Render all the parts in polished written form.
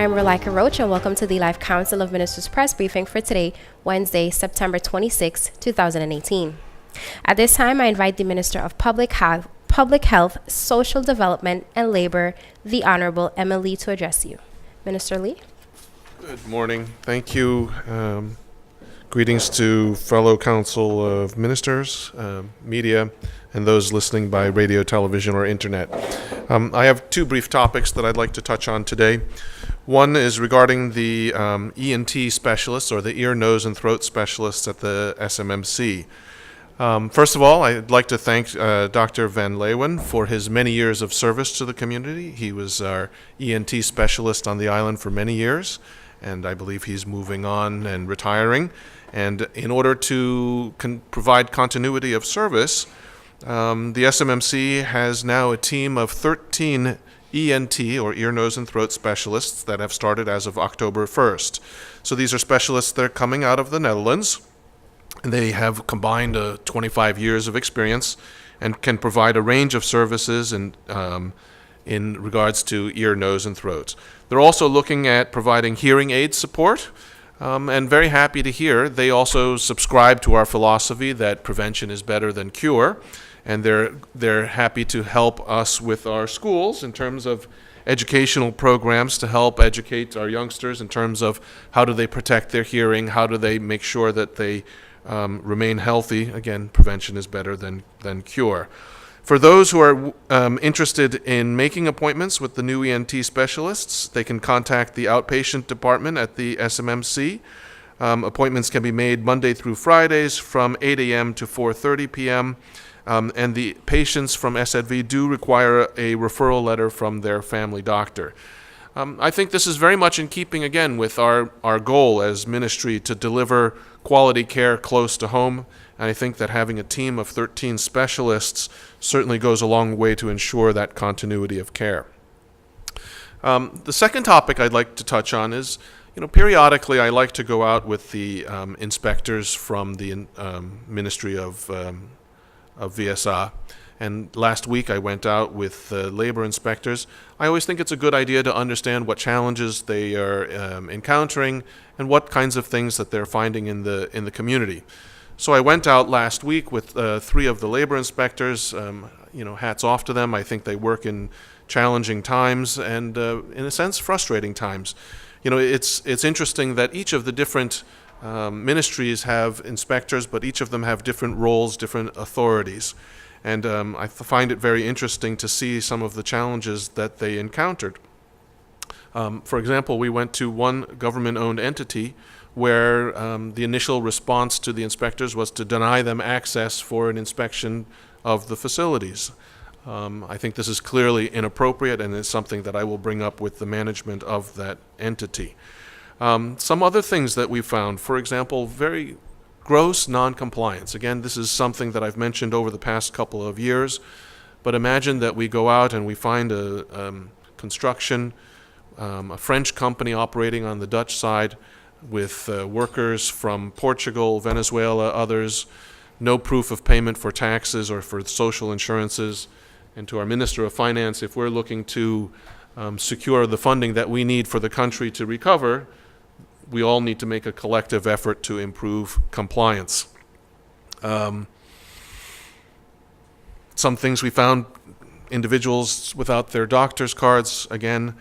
I'm Relaika Roach, and welcome to the Life Council of Ministers press briefing for today, Wednesday, September 26, 2018. At this time, I invite the Minister of Public Health, Social Development, and Labor, the Honorable Emma Lee, to address you. Minister Lee. Good morning. Thank you. Greetings to fellow Council of Ministers, media, and those listening by radio, television, or internet. I have two brief topics that I'd like to touch on today. One is regarding the ENT specialists, or the ear, nose, and throat specialists at the SMMC. First of all, I'd like to thank Dr. Van Leeuwen for his many years of service to the community. He was our ENT specialist on the island for many years, and I believe he's moving on and retiring. And in order to provide continuity of service, the SMMC has now a team of 13 ENT, or ear, nose, and throat specialists that have started as of October 1st. So these are specialists that are coming out of the Netherlands. They have combined 25 years of experience and can provide a range of services in regards to ear, nose, and throat. They're also looking at providing hearing aid support, and very happy to hear they also subscribe to our philosophy that prevention is better than cure, and they're happy to help us with our schools in terms of educational programs to help educate our youngsters in terms of how do they protect their hearing, how do they make sure that they remain healthy. Again, prevention is better than cure. For those who are interested in making appointments with the new ENT specialists, they can contact the outpatient department at the SMMC. Appointments can be made Monday through Fridays from 8 a.m. to 4:30 p.m. And the patients from SZV do require a referral letter from their family doctor. I think this is very much in keeping, again, with our goal as ministry to deliver quality care close to home. And I think that having a team of 13 specialists certainly goes a long way to ensure that continuity of care. The second topic I'd like to touch on is, periodically I like to go out with the inspectors from the Ministry of VSA. And last week I went out with labor inspectors. I always think it's a good idea to understand what challenges they are encountering and what kinds of things that they're finding in the community. So I went out last week with 3 of the labor inspectors. Hats off to them. I think they work in challenging times and, in a sense, frustrating times. It's interesting that each of the different ministries have inspectors, but each of them have different roles, different authorities. And I find it very interesting to see some of the challenges that they encountered. For example, we went to one government-owned entity where the initial response to the inspectors was to deny them access for an inspection of the facilities. I think this is clearly inappropriate, and it's something that I will bring up with the management of that entity. Some other things that we found, for example, very gross non-compliance. Again, this is something that I've mentioned over the past couple of years, but imagine that we go out and we find a construction, a French company operating on the Dutch side with workers from Portugal, Venezuela, others, no proof of payment for taxes or for social insurances. And to our Minister of Finance, if we're looking to secure the funding that we need for the country to recover, we all need to make a collective effort to improve compliance. Some things we found, individuals without their doctor's cards, again.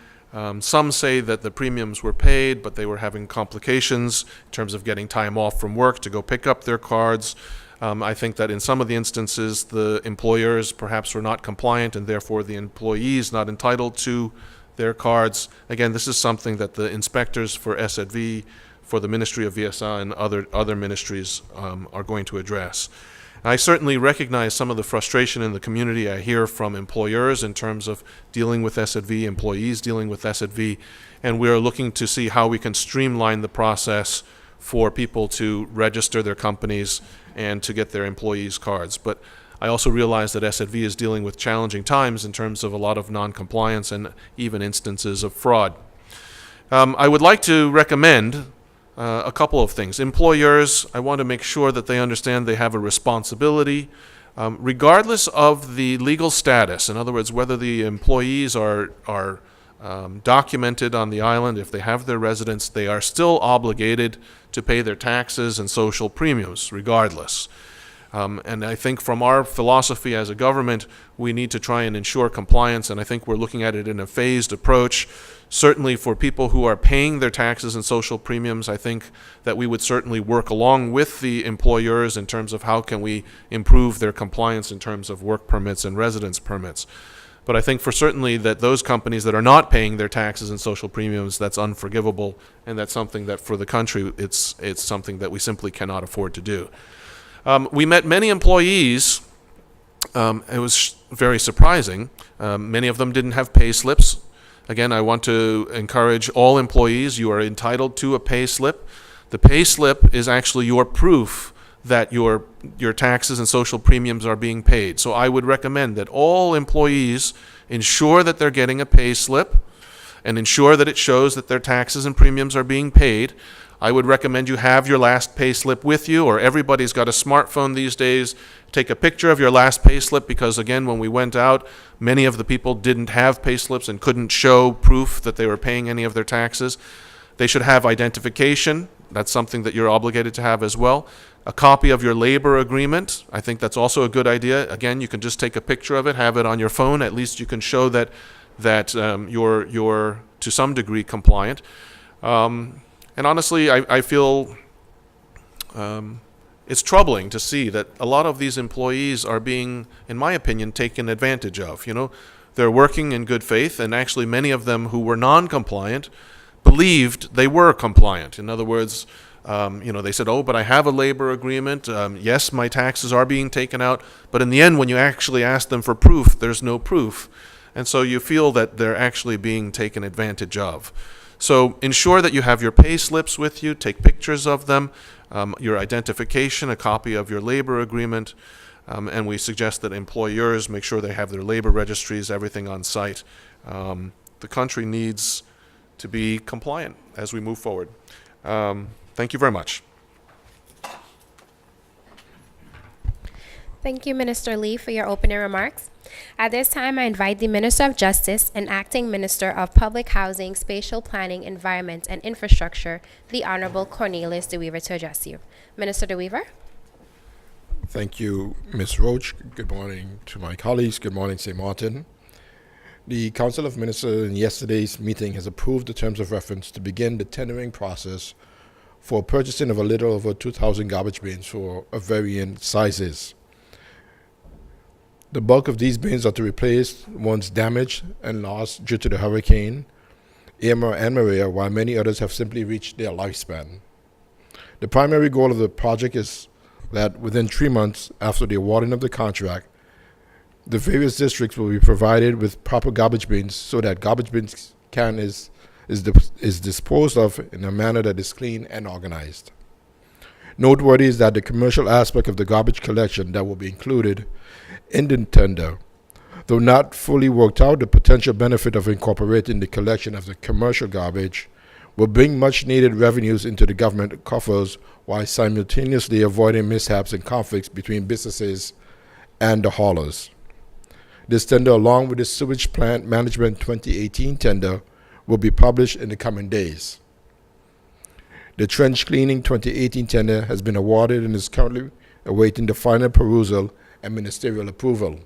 Some say that the premiums were paid, but they were having complications in terms of getting time off from work to go pick up their cards. I think that in some of the instances, the employers perhaps were not compliant, and therefore the employees not entitled to their cards. Again, this is something that the inspectors for SZV, for the Ministry of VSA, and other ministries are going to address. I certainly recognize some of the frustration in the community I hear from employers in terms of dealing with SZV, employees dealing with SZV, and we are looking to see how we can streamline the process for people to register their companies and to get their employees' cards. But I also realize that SZV is dealing with challenging times in terms of a lot of non-compliance and even instances of fraud. I would like to recommend a couple of things. Employers, I want to make sure that they understand they have a responsibility, regardless of the legal status. In other words, whether the employees are documented on the island, if they have their residence, they are still obligated to pay their taxes and social premiums regardless. And I think from our philosophy as a government, we need to try and ensure compliance, and I think we're looking at it in a phased approach. Certainly for people who are paying their taxes and social premiums, I think that we would certainly work along with the employers in terms of how can we improve their compliance in terms of work permits and residence permits. But I think for certainly that those companies that are not paying their taxes and social premiums, that's unforgivable, and that's something that for the country, it's something that we simply cannot afford to do. We met many employees. It was very surprising. Many of them didn't have pay slips. Again, I want to encourage all employees, you are entitled to a pay slip. The pay slip is actually your proof that your taxes and social premiums are being paid. So I would recommend that all employees ensure that they're getting a pay slip and ensure that it shows that their taxes and premiums are being paid. I would recommend you have your last pay slip with you, or everybody's got a smartphone these days. Take a picture of your last pay slip, because again, when we went out, many of the people didn't have pay slips and couldn't show proof that they were paying any of their taxes. They should have identification. That's something that you're obligated to have as well. A copy of your labor agreement. I think that's also a good idea. Again, you can just take a picture of it, have it on your phone. At least you can show that you're to some degree compliant. And honestly, I feel it's troubling to see that a lot of these employees are being, in my opinion, taken advantage of. You know, they're working in good faith, and actually many of them who were non-compliant believed they were compliant. In other words, they said, oh, but I have a labor agreement. Yes, my taxes are being taken out. But in the end, when you actually ask them for proof, there's no proof. And so you feel that they're actually being taken advantage of. So ensure that you have your pay slips with you, take pictures of them, your identification, a copy of your labor agreement, and we suggest that employers make sure they have their labor registries, everything on site. The country needs to be compliant as we move forward. Thank you very much. Thank you, Minister Lee, for your opening remarks. At this time, I invite the Minister of Justice and Acting Minister of Public Housing, Spatial Planning, Environment, and Infrastructure, the Honorable Cornelius De Wever, to address you. Minister De Wever. Thank you, Ms. Roach. Good morning to my colleagues. Good morning, St. Martin. The Council of Ministers in yesterday's meeting has approved the terms of reference to begin the tendering process for purchasing of a little over 2,000 garbage bins for varying sizes. The bulk of these bins are to replace ones damaged and lost due to the hurricane Irma and Maria, while many others have simply reached their lifespan. The primary goal of the project is that within 3 months after the awarding of the contract, the various districts will be provided with proper garbage bins so that garbage bins is disposed of in a manner that is clean and organized. Noteworthy is that the commercial aspect of the garbage collection that will be included in the tender, though not fully worked out, the potential benefit of incorporating the collection of the commercial garbage will bring much needed revenues into the government coffers while simultaneously avoiding mishaps and conflicts between businesses and the haulers. This tender, along with the Sewage Plant Management 2018 tender, will be published in the coming days. The Trench Cleaning 2018 tender has been awarded and is currently awaiting the final perusal and ministerial approval.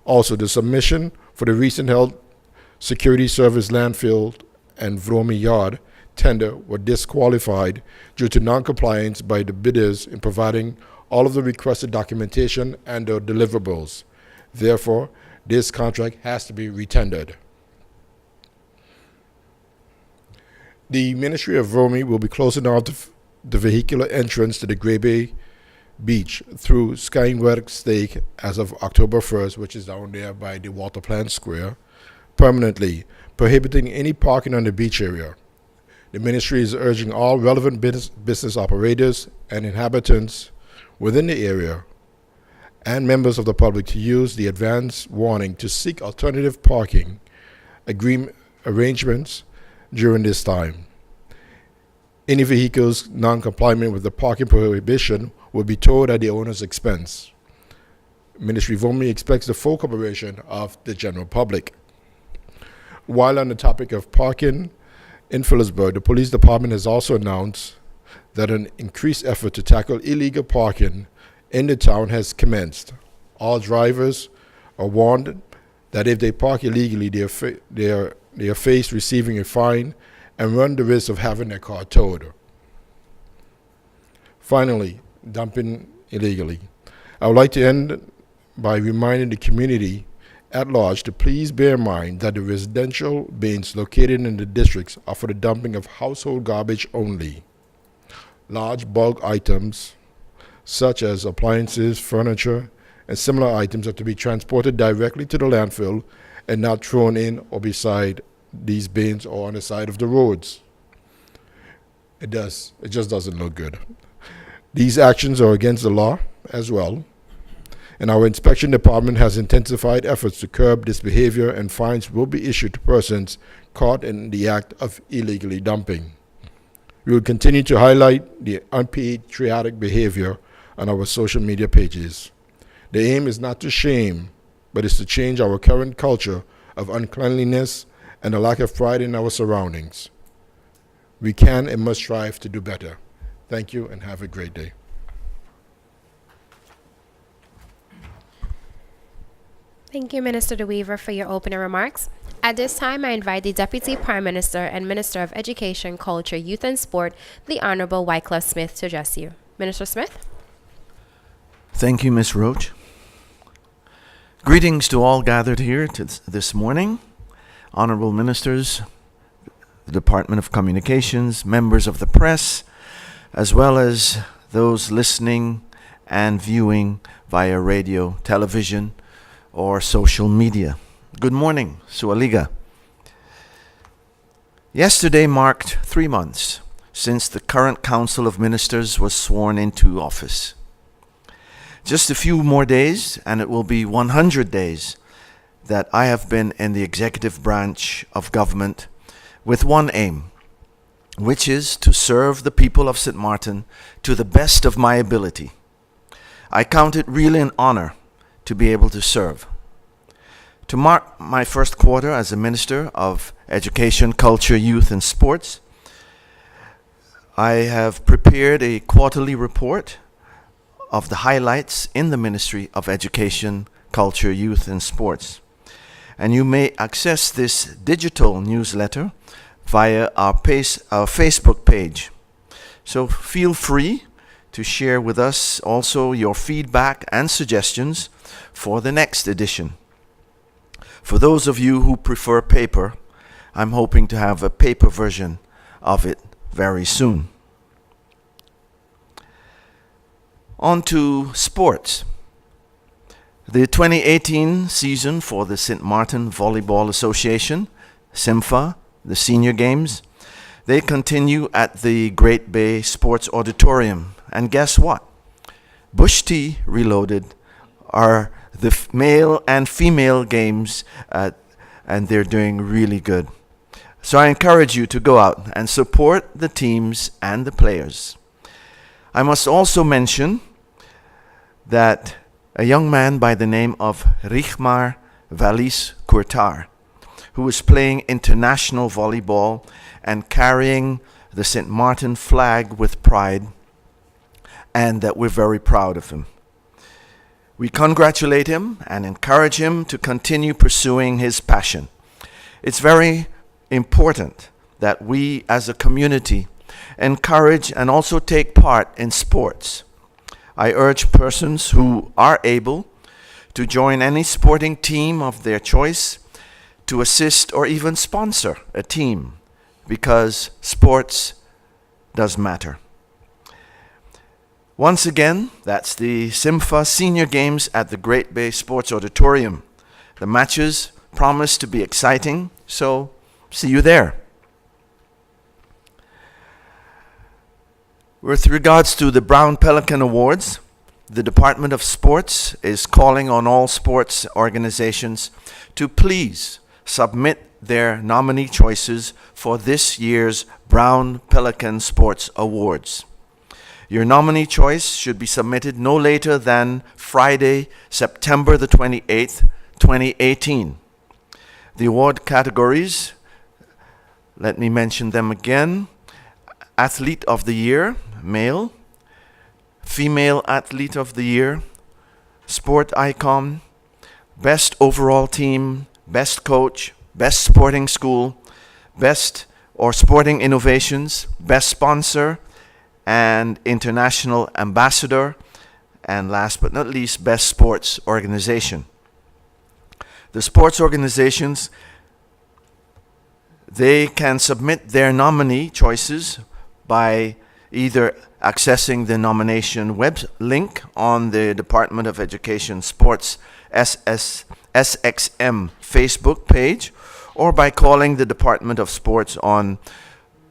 Also, the submission for the recent held Security Service Landfill and Vromi Yard tender were disqualified due to non-compliance by the bidders in providing all of the requested documentation and their deliverables. Therefore, this contract has to be retendered. The Ministry of Vromi will be closing off the vehicular entrance to the Grey Bay Beach through Skywork Stake as of October 1st, which is down there by the Water Plant Square, permanently, prohibiting any parking on the beach area. The ministry is urging all relevant business operators and inhabitants within the area and members of the public to use the advance warning to seek alternative parking arrangements during this time. Any vehicles non-compliant with the parking prohibition will be towed at the owner's expense. Ministry Vromi expects the full cooperation of the general public. While on the topic of parking in Phillipsburg, the police department has also announced that an increased effort to tackle illegal parking in the town has commenced. All drivers are warned that if they park illegally, they are faced receiving a fine and run the risk of having their car towed. Finally, dumping illegally. I would like to end by reminding the community at large to please bear in mind that the residential bins located in the districts are for the dumping of household garbage only. Large bulk items such as appliances, furniture, and similar items are to be transported directly to the landfill and not thrown in or beside these bins or on the side of the roads. It just doesn't look good. These actions are against the law as well, and our inspection department has intensified efforts to curb this behavior, and fines will be issued to persons caught in the act of illegally dumping. We will continue to highlight the unpatriotic behavior on our social media pages. The aim is not to shame, but is to change our current culture of uncleanliness and a lack of pride in our surroundings. We can and must strive to do better. Thank you and have a great day. Thank you, Minister DeWeaver, for your opening remarks. At this time, I invite the Deputy Prime Minister and Minister of Education, Culture, Youth and Sport, the Honorable Wycliffe Smith, to address you. Minister Smith. Thank you, Ms. Roach. Greetings to all gathered here this morning, honorable ministers, the Department of Communications, members of the press, as well as those listening and viewing via radio, television, or social media. Good morning, Sualiga. Yesterday marked 3 months since the current Council of Ministers was sworn into office. Just a few more days, and it will be 100 days that I have been in the executive branch of government with one aim, which is to serve the people of St. Martin to the best of my ability. I count it really an honor to be able to serve. To mark my first quarter as a Minister of Education, Culture, Youth and Sports, I have prepared a quarterly report of the highlights in the Ministry of Education, Culture, Youth and Sports. And you may access this digital newsletter via our Facebook page. So feel free to share with us also your feedback and suggestions for the next edition. For those of you who prefer paper, I'm hoping to have a paper version of it very soon. On to sports. The 2018 season for the St. Martin Volleyball Association, SIMFA, the Senior Games, they continue at the Great Bay Sports Auditorium. And guess what? Bush T Reloaded are the male and female games, and they're doing really good. So I encourage you to go out and support the teams and the players. I must also mention that a young man by the name of Richmar Valis Courtard, who is playing international volleyball and carrying the St. Martin flag with pride, and that we're very proud of him. We congratulate him and encourage him to continue pursuing his passion. It's very important that we as a community encourage and also take part in sports. I urge persons who are able to join any sporting team of their choice to assist or even sponsor a team, because sports does matter. Once again, that's the SIMFA Senior Games at the Great Bay Sports Auditorium. The matches promise to be exciting, so see you there. With regards to the Brown Pelican Awards, the Department of Sports is calling on all sports organizations to please submit their nominee choices for this year's Brown Pelican Sports Awards. Your nominee choice should be submitted no later than Friday, September the 28th, 2018. The award categories, let me mention them again. Athlete of the Year, male. Female Athlete of the Year. Sport Icon. Best Overall Team. Best Coach. Best Sporting School. Best or Sporting Innovations. Best Sponsor. And International Ambassador. And last but not least, Best Sports Organization. The sports organizations, they can submit their nominee choices by either accessing the nomination web link on the Department of Education Sports SXM Facebook page, or by calling the Department of Sports on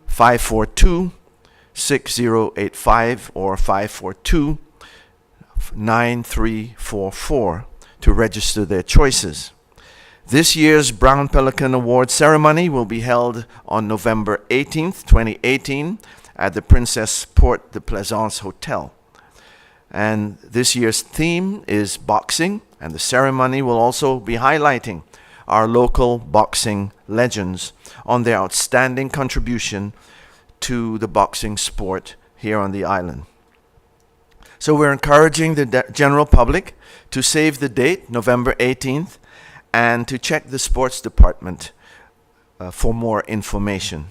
542-6085 or 542-9344 to register their choices. This year's Brown Pelican Award ceremony will be held on November 18th, 2018 at the Princess Port de Plaisance Hotel. And this year's theme is boxing, and the ceremony will also be highlighting our local boxing legends on their outstanding contribution to the boxing sport here on the island. So we're encouraging the general public to save the date, November 18th, and to check the sports department for more information.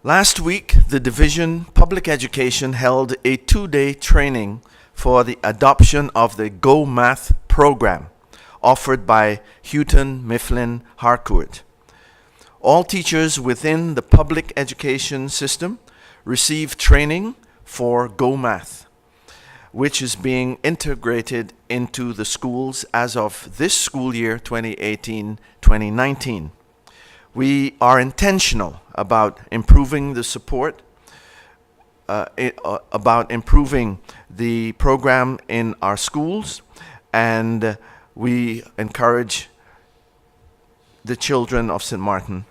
Last week, the Division Public Education held a 2-day training for the adoption of the Go Math program offered by Houghton Mifflin Harcourt. All teachers within the public education system receive training for Go Math, which is being integrated into the schools as of this school year, 2018-2019. We are intentional about improving the support, about improving the program in our schools, and we encourage the children of St. Martin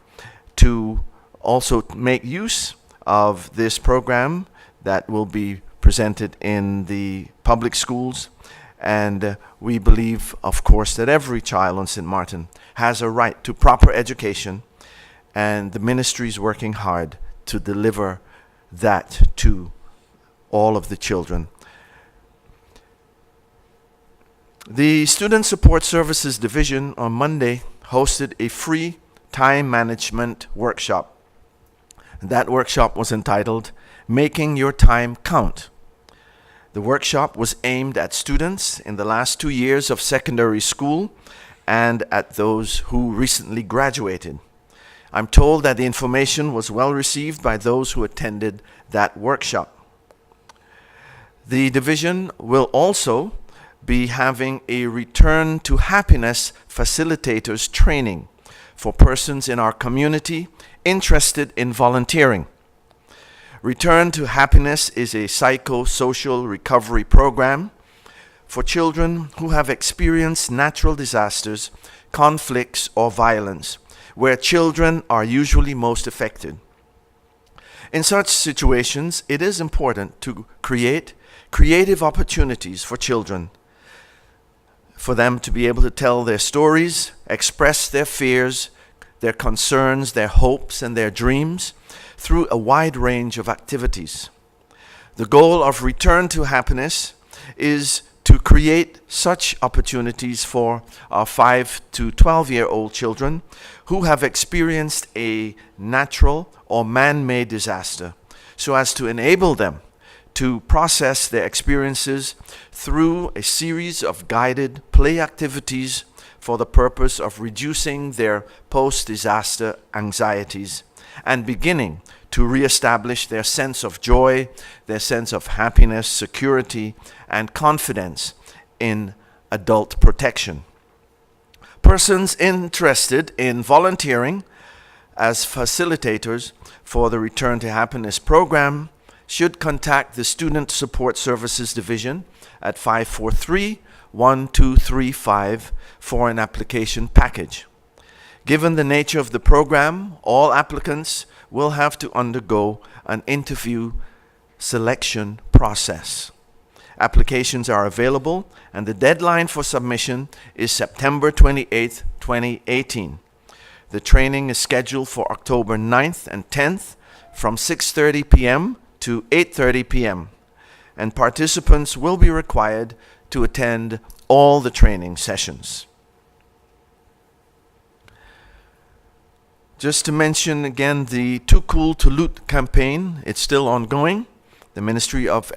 to also make use of this program that will be presented in the public schools. And we believe, of course, that every child on St. Martin has a right to proper education, and the ministry is working hard to deliver that to all of the children. The Student Support Services Division on Monday hosted a free time management workshop. That workshop was entitled Making Your Time Count. The workshop was aimed at students in the last 2 years of secondary school and at those who recently graduated. I'm told that the information was well received by those who attended that workshop. The division will also be having a Return to Happiness facilitators training for persons in our community interested in volunteering. Return to Happiness is a psychosocial recovery program for children who have experienced natural disasters, conflicts, or violence, where children are usually most affected. In such situations, it is important to create creative opportunities for children, for them to be able to tell their stories, express their fears, their concerns, their hopes, and their dreams through a wide range of activities. The goal of Return to Happiness is to create such opportunities for our 5 to 12-year-old children who have experienced a natural or man-made disaster, so as to enable them to process their experiences through a series of guided play activities for the purpose of reducing their post-disaster anxieties and beginning to reestablish their sense of joy, their sense of happiness, security, and confidence in adult protection. Persons interested in volunteering as facilitators for the Return to Happiness program should contact the Student Support Services Division at 543-1235 for an application package. Given the nature of the program, all applicants will have to undergo an interview selection process. Applications are available, and the deadline for submission is September 28th, 2018. The training is scheduled for October 9th and 10th from 6:30 p.m. to 8:30 p.m., and participants will be required to attend all the training sessions. Just to mention again the Too Cool to Loot campaign, it's still ongoing. The Ministry of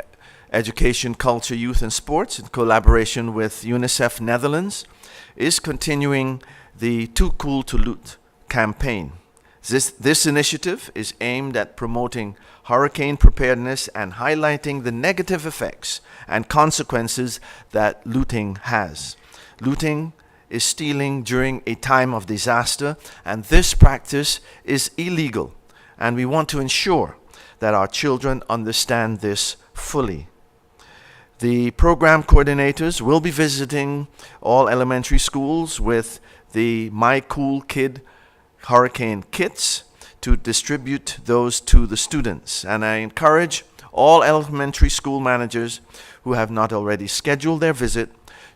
Education, Culture, Youth and Sports, in collaboration with UNICEF Netherlands, is continuing the Too Cool to Loot campaign. This initiative is aimed at promoting hurricane preparedness and highlighting the negative effects and consequences that looting has. Looting is stealing during a time of disaster, and this practice is illegal, and we want to ensure that our children understand this fully. The program coordinators will be visiting all elementary schools with the My Cool Kid hurricane kits to distribute those to the students. And I encourage all elementary school managers who have not already scheduled their visit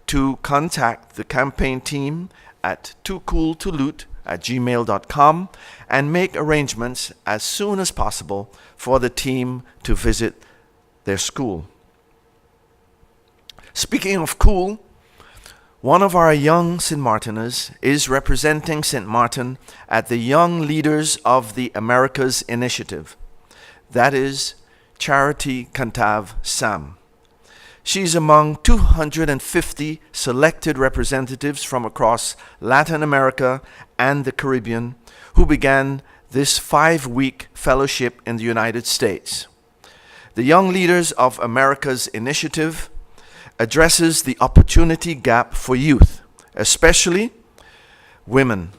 to contact the campaign team at toocooltoloot@gmail.com and make arrangements as soon as possible for the team to visit their school. Speaking of cool, one of our young St. Martiners is representing St. Martin at the Young Leaders of the Americas Initiative. That is Charity Cantav Sam. She's among 250 selected representatives from across Latin America and the Caribbean who began this 5-week fellowship in the United States. The Young Leaders of Americas Initiative addresses the opportunity gap for youth, especially women,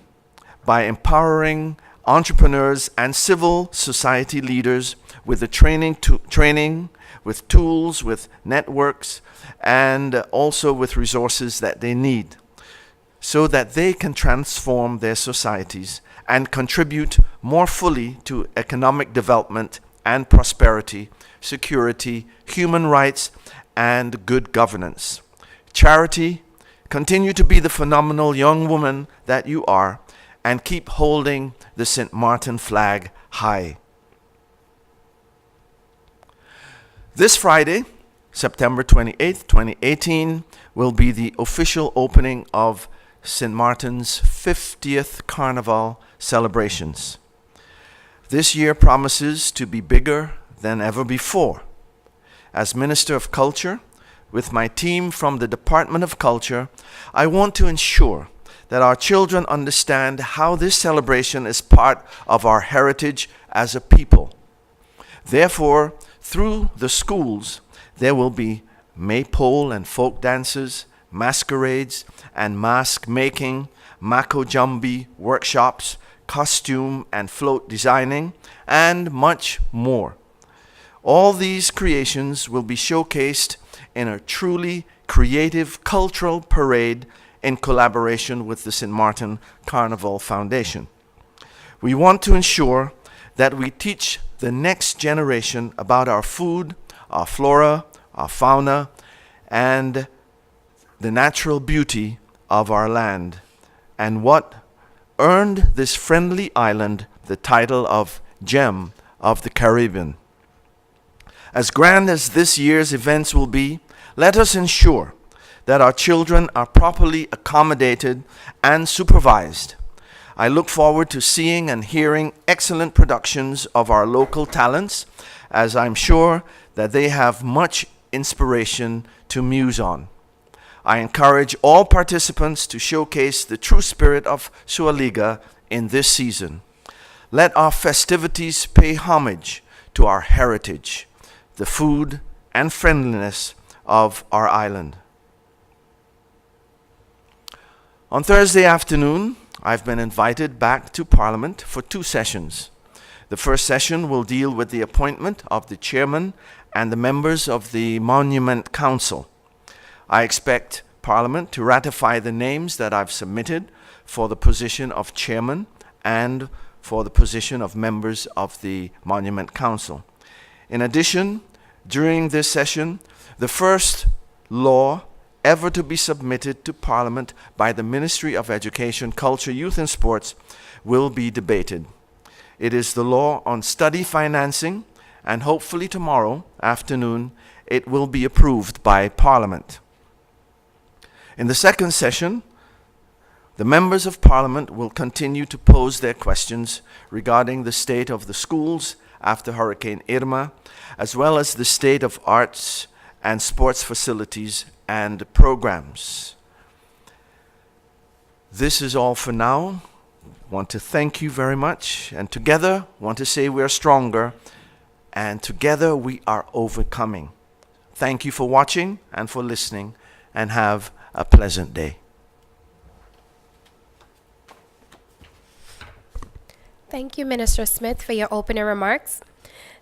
by empowering entrepreneurs and civil society leaders with the training, with tools, with networks, and also with resources that they need, so that they can transform their societies and contribute more fully to economic development and prosperity, security, human rights, and good governance. Charity, continue to be the phenomenal young woman that you are, and keep holding the St. Martin flag high. This Friday, September 28th, 2018, will be the official opening of St. Martin's 50th Carnival celebrations. This year promises to be bigger than ever before. As Minister of Culture, with my team from the Department of Culture, I want to ensure that our children understand how this celebration is part of our heritage as a people. Therefore, through the schools, there will be maypole and folk dances, masquerades and mask making, mako jambi workshops, costume and float designing, and much more. All these creations will be showcased in a truly creative cultural parade in collaboration with the St. Martin Carnival Foundation. We want to ensure that we teach the next generation about our food, our flora, our fauna, and the natural beauty of our land, and what earned this friendly island the title of Gem of the Caribbean. As grand as this year's events will be, let us ensure that our children are properly accommodated and supervised. I look forward to seeing and hearing excellent productions of our local talents, as I'm sure that they have much inspiration to muse on. I encourage all participants to showcase the true spirit of Sualiga in this season. Let our festivities pay homage to our heritage, the food and friendliness of our island. On Thursday afternoon, I've been invited back to Parliament for 2 sessions. The first session will deal with the appointment of the chairman and the members of the Monument Council. I expect Parliament to ratify the names that I've submitted for the position of chairman and for the position of members of the Monument Council. In addition, during this session, the first law ever to be submitted to Parliament by the Ministry of Education, Culture, Youth and Sports will be debated. It is the law on study financing, and hopefully tomorrow afternoon it will be approved by Parliament. In the second session, the members of Parliament will continue to pose their questions regarding the state of the schools after Hurricane Irma, as well as the state of arts and sports facilities and programs. This is all for now. Want to thank you very much, and together want to say we are stronger, and together we are overcoming. Thank you for watching and for listening, and have a pleasant day. Thank you, Minister Smith, for your opening remarks.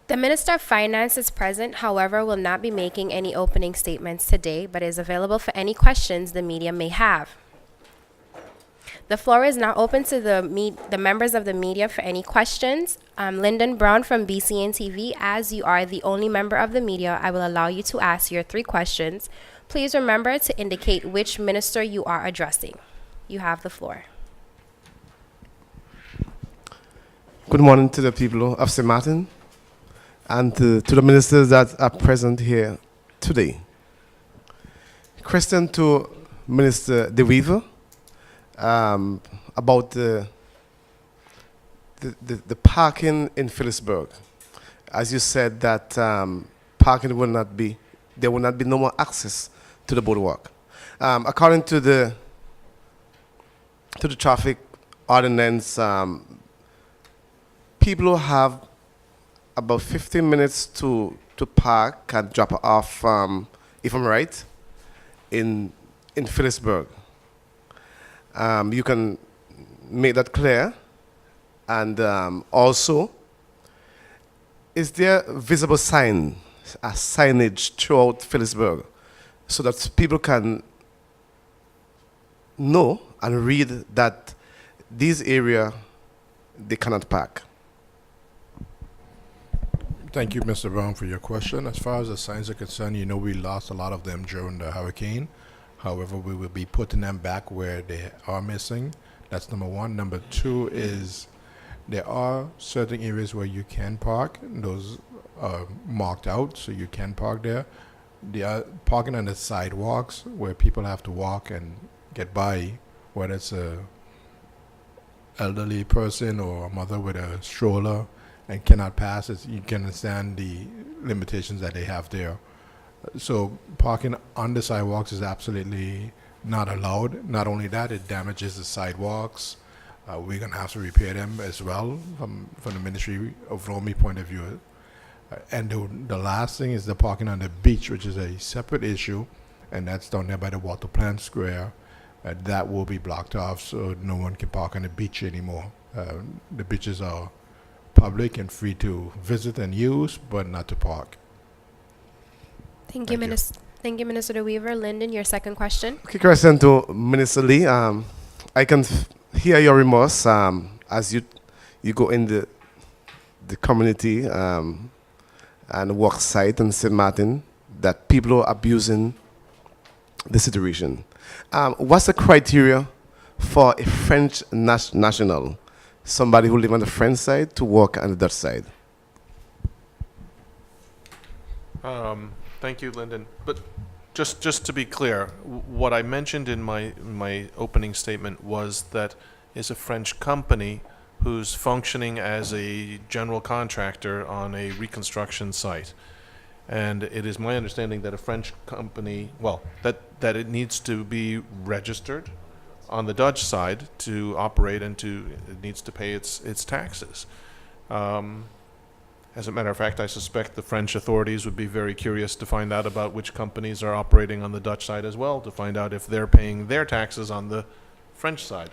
The Minister of Finance is present, however, will not be making any opening statements today, but is available for any questions the media may have. The floor is now open to the members of the media for any questions. Lyndon Brown from BCN TV, as you are the only member of the media, I will allow you to ask your 3 questions. Please remember to indicate which minister you are addressing. You have the floor. Good morning to the people of St. Martin and to the ministers that are present here today. Question to Minister De Wever about the parking in Phillipsburg. As you said that parking will not be, there will not be no more access to the boardwalk. According to the traffic ordinance, people have about 15 minutes to park and drop off, if I'm right, in Phillipsburg. You can make that clear. And also, is there visible signage throughout Phillipsburg so that people can know and read that this area they cannot park? Thank you, Mr. Brown, for your question. As far as the signs are concerned, you know we lost a lot of them during the hurricane. However, we will be putting them back where they are missing. That's number one. Number two is there are certain areas where you can park. Those are marked out, so you can park there. They are parking on the sidewalks where people have to walk and get by, whether it's a elderly person or a mother with a stroller and cannot pass. You can understand the limitations that they have there. So parking on the sidewalks is absolutely not allowed. Not only that, it damages the sidewalks. We're going to have to repair them as well from the Ministry of Romy point of view. And the last thing is the parking on the beach, which is a separate issue, and that's down there by the water plant square. That will be blocked off, so no one can park on the beach anymore. The beaches are public and free to visit and use, but not to park. Thank you, Minister. Thank you, Minister De Wever. Lyndon, your second question. Okay, question to Minister Lee. I can hear your remorse as you go in the community and work site in St. Martin that people are abusing the situation. What's the criteria for a French national, somebody who lives on the French side, to work on the Dutch side? Thank you, Lyndon. But just to be clear, what I mentioned in my opening statement was that is a French company who's functioning as a general contractor on a reconstruction site. And it is my understanding that a French company, well, that it needs to be registered on the Dutch side to operate, and it needs to pay its taxes. As a matter of fact, I suspect the French authorities would be very curious to find out about which companies are operating on the Dutch side as well, to find out if they're paying their taxes on the French side.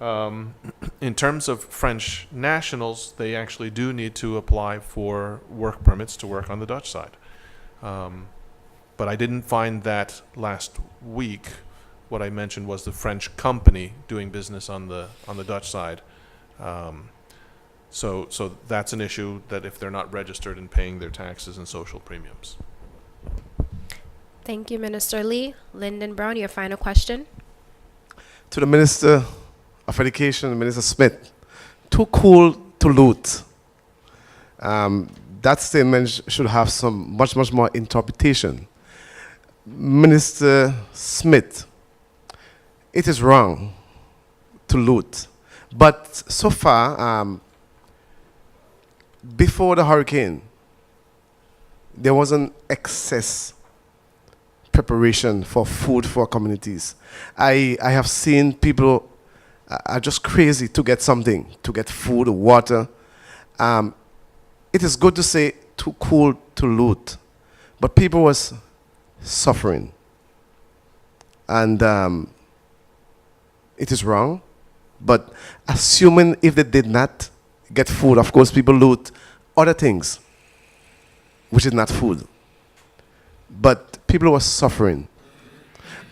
In terms of French nationals, they actually do need to apply for work permits to work on the Dutch side. But I didn't find that last week. What I mentioned was the French company doing business on the Dutch side. So that's an issue, that if they're not registered and paying their taxes and social premiums. Thank you, Minister Lee. Lyndon Brown, your final question. To the Minister of Education, Minister Smith, too cool to loot. That statement should have some much more interpretation. Minister Smith, it is wrong to loot. But so far, before the hurricane, there was an excess preparation for food for communities. I have seen people are just crazy to get something, to get food, water. It is good to say too cool to loot, but people was suffering. And it is wrong, but assuming if they did not get food, of course people loot other things, which is not food. But people were suffering.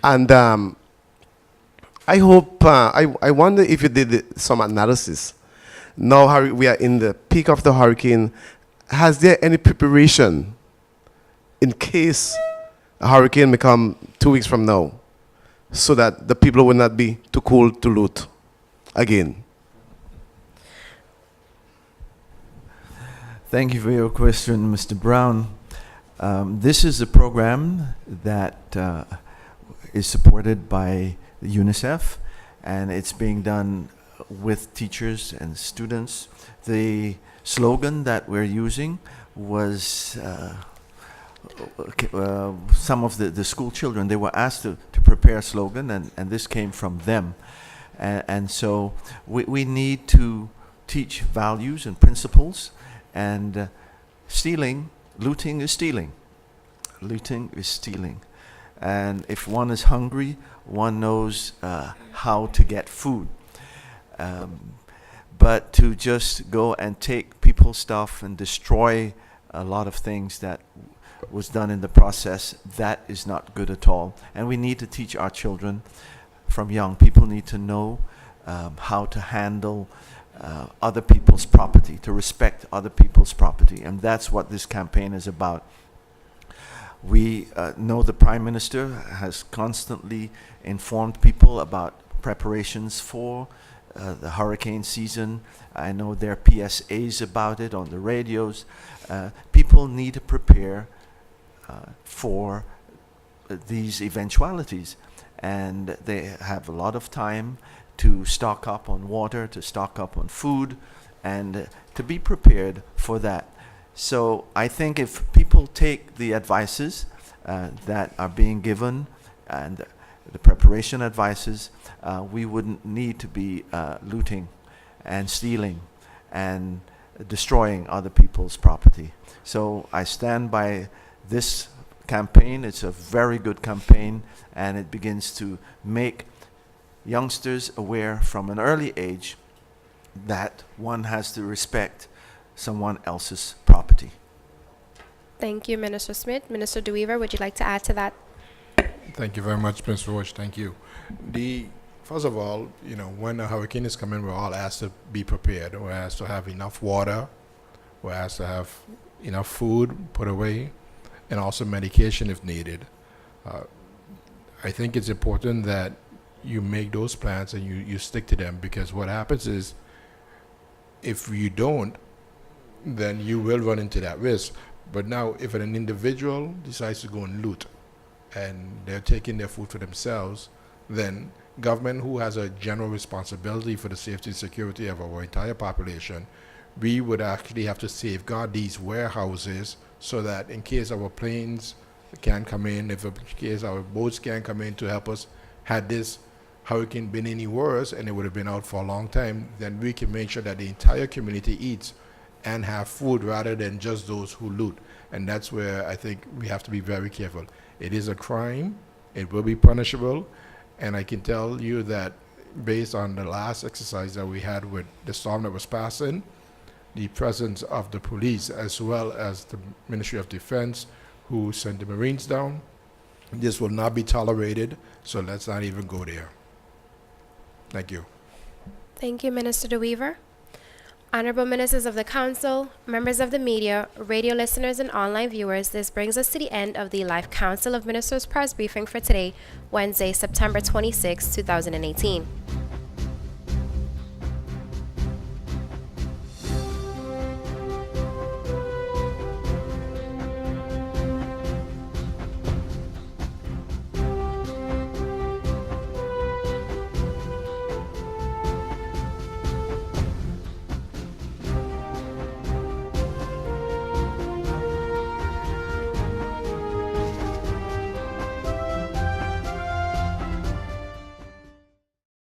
And I hope, I wonder if you did some analysis. Now we are in the peak of the hurricane. Has there any preparation in case a hurricane may come 2 weeks from now, so that the people will not be too cool to loot again? Thank you for your question, Mr. Brown. This is a program that is supported by UNICEF, and it's being done with teachers and students. The slogan that we're using was some of the school children, they were asked to prepare a slogan, and this came from them. And so we need to teach values and principles, and looting is stealing. Looting is stealing. And if one is hungry, one knows how to get food. But to just go and take people's stuff and destroy a lot of things that was done in the process, that is not good at all. And we need to teach our children from young. People need to know how to handle other people's property, to respect other people's property. And that's what this campaign is about. We know the Prime Minister has constantly informed people about preparations for the hurricane season. I know there are PSAs about it on the radios. People need to prepare for these eventualities, and they have a lot of time to stock up on water, to stock up on food, and to be prepared for that. So I think if people take the advices that are being given and the preparation advices, we wouldn't need to be looting and stealing and destroying other people's property. So I stand by this campaign. It's a very good campaign, and it begins to make youngsters aware from an early age that one has to respect someone else's property. Thank you, Minister Smith. Minister DeWeaver, would you like to add to that? Thank you very much, Mr. Roach. Thank you. First of all, when a hurricane is coming, we're all asked to be prepared. We're asked to have enough water. We're asked to have enough food put away, and also medication if needed. I think it's important that you make those plans and you stick to them, because what happens is, if you don't, then you will run into that risk. But now, if an individual decides to go and loot, and they're taking their food for themselves, then government, who has a general responsibility for the safety and security of our entire population, we would actually have to safeguard these warehouses so that in case our planes can come in, if in case our boats can come in to help us, had this hurricane been any worse and it would have been out for a long time, then we can make sure that the entire community eats and have food rather than just those who loot. And that's where I think we have to be very careful. It is a crime. It will be punishable. And I can tell you that based on the last exercise that we had with the storm that was passing, the presence of the police as well as the Ministry of Defense, who sent the Marines down, this will not be tolerated. So let's not even go there. Thank you. Thank you, Minister DeWeaver. Honorable ministers of the council, members of the media, radio listeners, and online viewers, this brings us to the end of the Live Council of Ministers press briefing for today, Wednesday, September 26, 2018.